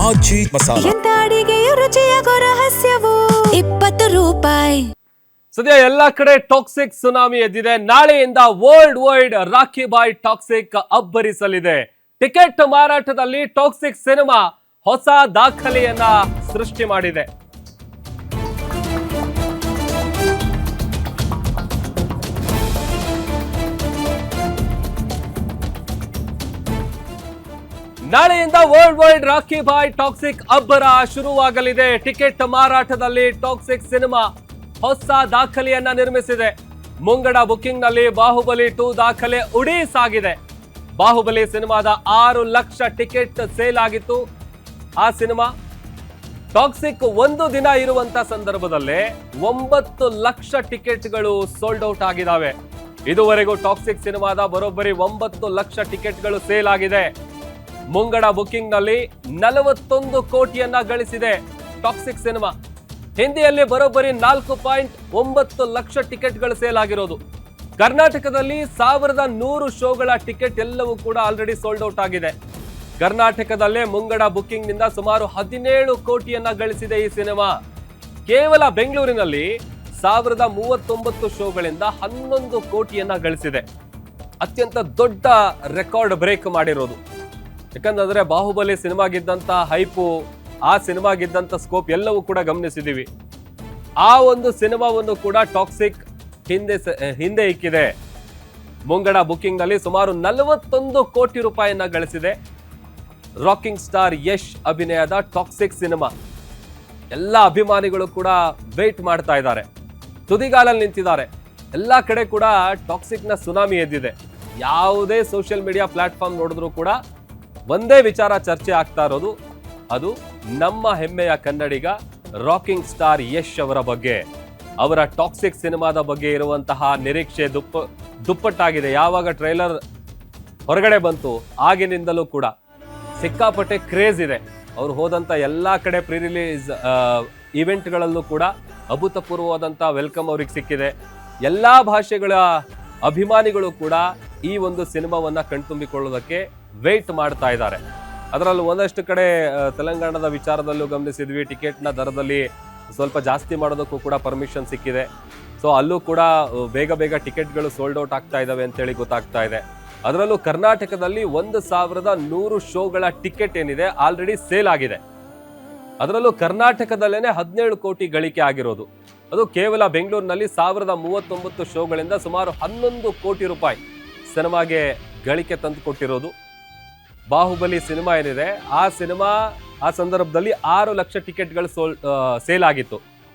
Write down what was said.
ಆಜಿ ಮಸಾಲ. ಎಂತ ಅಡಿಗೆಯ ರುಚಿಯಾಗೋ ರಹಸ್ಯವು 20 ರೂಪಾಯಿ. ಸದ್ಯ ಎಲ್ಲಾ ಕಡೆ ಟಾಕ್ಸಿಕ್ ಸುನಾಮಿ ಎದ್ದಿದೆ. ನಾಳೆಯಿಂದ world wide Rocky Bhai Toxic ಅಬ್ಬರಿಸಲಿದೆ. ಟಿಕೆಟ್ ಮಾರಾಟದಲ್ಲಿ ಟಾಕ್ಸಿಕ್ ಸಿನಿಮಾ ಹೊಸ ದಾಖಲೆಯನ್ನ ಸೃಷ್ಟಿ ಮಾಡಿದೆ. ನಾಳೆಯಿಂದ world wide Rocky Bhai Toxic ಅಬ್ಬರ ಶುರುವಾಗಲಿದೆ. ಟಿಕೆಟ್ ಮಾರಾಟದಲ್ಲಿ ಟಾಕ್ಸಿಕ್ ಸಿನಿಮಾ ಹೊಸ ದಾಖಲೆಯನ್ನ ನಿರ್ಮಿಸಿದೆ. ಮುಂಗಡ ಬುಕಿಂಗ್ ನಲ್ಲಿ ಬಾಹುಬಲಿ 2 ದಾಖಲೆ ಉಡಿ ಸಾಗಿದೆ. ಬಾಹುಬಲಿ ಸಿನಿಮಾದ 6 ಲಕ್ಷ ಟಿಕೆಟ್ ಸೇಲ್ ಆಗಿತ್ತು. ಆ ಸಿನಿಮಾ ಟಾಕ್ಸಿಕ್ ಒಂದು ದಿನ ಇರುವಂತ ಸಂದರ್ಭದಲ್ಲೇ 9 ಲಕ್ಷ ಟಿಕೆಟ್ಗಳು ಸೋಲ್ಡ್ ಔಟ್ ಆಗಿದ್ದಾವೆ. ಇದುವರೆಗೂ ಟಾಕ್ಸಿಕ್ ಸಿನಿಮಾದ ಬರೋಬ್ಬರಿ 9 ಲಕ್ಷ ಟಿಕೆಟ್ಗಳು ಸೇಲ್ ಆಗಿದೆ. ಮುಂಗಡ ಬುಕಿಂಗ್ ನಲ್ಲಿ 41 ಕೋಟಿಯನ್ನ ಗಳಿಸಿದೆ ಟಾಕ್ಸಿಕ್ ಸಿನಿಮಾ. ಹಿಂದಿಯಲ್ಲಿ ಬರೋಬ್ಬರಿ 4.9 ಲಕ್ಷ ಟಿಕೆಟ್ಗಳು ಸೇಲ್ ಆಗಿರೋದು. ಕರ್ನಾಟಕದಲ್ಲಿ 1100 ಶೋಗಳ ಟಿಕೆಟ್ ಎಲ್ಲವೂ ಕೂಡ ಆಲ್ರೆಡಿ ಸೋಲ್ಡ್ ಔಟ್ ಆಗಿದೆ. ಕರ್ನಾಟಕದಲ್ಲೇ ಮುಂಗಡ ಬುಕಿಂಗ್ ನಿಂದ ಸುಮಾರು 17 ಕೋಟಿಯನ್ನ ಗಳಿಸಿದೆ ಈ ಸಿನಿಮಾ. ಕೇವಲ ಬೆಂಗಳೂರಿನಲ್ಲಿ 1039 ಶೋಗಳಿಂದ 11 ಕೋಟಿಯನ್ನ ಗಳಿಸಿದೆ. ಅತ್ಯಂತ ದೊಡ್ಡ ರೆಕಾರ್ಡ್ ಬ್ರೇಕ್ ಮಾಡಿರೋದು. ಯಾಕಂದ್ರೆ ಬಾಹುಬಲಿ ಸಿನಿಮಾಗಿದ್ದಂತ ಹೈಪು, ಆ ಸಿನಿಮಾಗಿದ್ದಂತ ಸ್ಕೋಪ್ ಎಲ್ಲವೂ ಕೂಡ ಗಮನಿಸಿದೀವಿ. ಆ ಒಂದು ಸಿನಿಮಾವನ್ನು ಕೂಡ ಟಾಕ್ಸಿಕ್ ಹಿಂದೆ ಇಕ್ಕಿದೆ. ಮುಂಗಡ ಬುಕಿಂಗ್ ನಲ್ಲಿ ಸುಮಾರು 41 ಕೋಟಿ ರೂಪಾಯಿಯನ್ನ ಗಳಿಸಿದೆ. ರಾಕಿಂಗ್ ಸ್ಟಾರ್ ಯಶ್ ಅಭಿನಯದ ಟಾಕ್ಸಿಕ್ ಸಿನಿಮಾ ಎಲ್ಲ ಅಭಿಮಾನಿಗಳು ಕೂಡ ವೇಟ್ ಮಾಡ್ತಾ ಇದ್ದಾರೆ, ತುದಿಗಾಲಲ್ಲಿ ನಿಂತಿದ್ದಾರೆ. ಎಲ್ಲಾ ಕಡೆ ಕೂಡ ಟಾಕ್ಸಿಕ್ ನ ಸುನಾಮಿ ಎದ್ದಿದೆ. ಯಾವುದೇ ಸೋಷಿಯಲ್ ಮೀಡಿಯಾ ಪ್ಲಾಟ್ಫಾರ್ಮ್ ನೋಡಿದ್ರು ಕೂಡ ಒಂದೇ ವಿಚಾರ ಚರ್ಚೆ ಆಗ್ತಾ ಇರೋದು, ಅದು ನಮ್ಮ ಹೆಮ್ಮೆಯ ಕನ್ನಡಿಗ ರಾಕಿಂಗ್ ಸ್ಟಾರ್ ಯಶ್ ಅವರ ಬಗ್ಗೆ. ಅವರ ಟಾಕ್ಸಿಕ್ ಸಿನಿಮಾದ ಬಗ್ಗೆ ಇರುವಂತಹ ನಿರೀಕ್ಷೆ ದುಪ್ಪಟ್ಟಾಗಿದೆ. ಯಾವಾಗ ಟ್ರೈಲರ್ ಹೊರಗಡೆ ಬಂತು ಆಗಿನಿಂದಲೂ ಕೂಡ ಸಿಕ್ಕಾಪಟ್ಟೆ ಕ್ರೇಜ್ ಇದೆ. ಅವರು ಹೋದಂತ ಎಲ್ಲಾ ಕಡೆ ಪ್ರೀ ರಿಲೀಸ್ ಇವೆಂಟ್ಗಳಲ್ಲೂ ಕೂಡ ಅಭೂತಪೂರ್ವವಾದಂತ ವೆಲ್ಕಮ್ ಅವ್ರಿಗೆ ಸಿಕ್ಕಿದೆ. ಎಲ್ಲಾ ಭಾಷೆಗಳ ಅಭಿಮಾನಿಗಳು ಕೂಡ ಈ ಒಂದು ಸಿನಿಮಾವನ್ನ ಕಣ್ತುಂಬಿಕೊಳ್ಳೋದಕ್ಕೆ ವೇಟ್ ಮಾಡ್ತಾ ಇದ್ದಾರೆ. ಅದರಲ್ಲೂ ಒಂದಷ್ಟು ಕಡೆ ತೆಲಂಗಾಣದ ವಿಚಾರದಲ್ಲೂ ಗಮನಿಸಿದ್ವಿ, ಟಿಕೆಟ್ನ ದರದಲ್ಲಿ ಸ್ವಲ್ಪ ಜಾಸ್ತಿ ಮಾಡೋದಕ್ಕೂ ಕೂಡ ಪರ್ಮಿಷನ್ ಸಿಕ್ಕಿದೆ. ಸೊ ಅಲ್ಲೂ ಕೂಡ ಬೇಗ ಟಿಕೆಟ್ಗಳು ಸೋಲ್ಡ್ ಔಟ್ ಆಗ್ತಾ ಇದಾವೆ ಅಂತೇಳಿ ಗೊತ್ತಾಗ್ತಾ ಇದೆ. ಅದರಲ್ಲೂ ಕರ್ನಾಟಕದಲ್ಲಿ 1100 ಶೋಗಳ ಟಿಕೆಟ್ ಏನಿದೆ ಆಲ್ರೆಡಿ ಸೇಲ್ ಆಗಿದೆ. ಅದರಲ್ಲೂ ಕರ್ನಾಟಕದಲ್ಲೇನೆ 17 ಕೋಟಿ ಗಳಿಕೆ ಆಗಿರೋದು. ಅದು ಕೇವಲ ಬೆಂಗಳೂರಿನಲ್ಲಿ 1039 ಶೋಗಳಿಂದ ಸುಮಾರು 11 ಕೋಟಿ ರೂಪಾಯಿ ಸಿನಿಮಾಗೆ ಗಳಿಕೆ ತಂದು ಕೊಟ್ಟಿರೋದು. ಬಾಹುಬಲಿ ಸಿನಿಮಾ ಏನಿದೆ ಆ ಸಿನಿಮಾ ಆ ಸಂದರ್ಭದಲ್ಲಿ 6 ಲಕ್ಷ ಟಿಕೆಟ್ಗಳು ಸೇಲ್ ಆಗಿತ್ತು.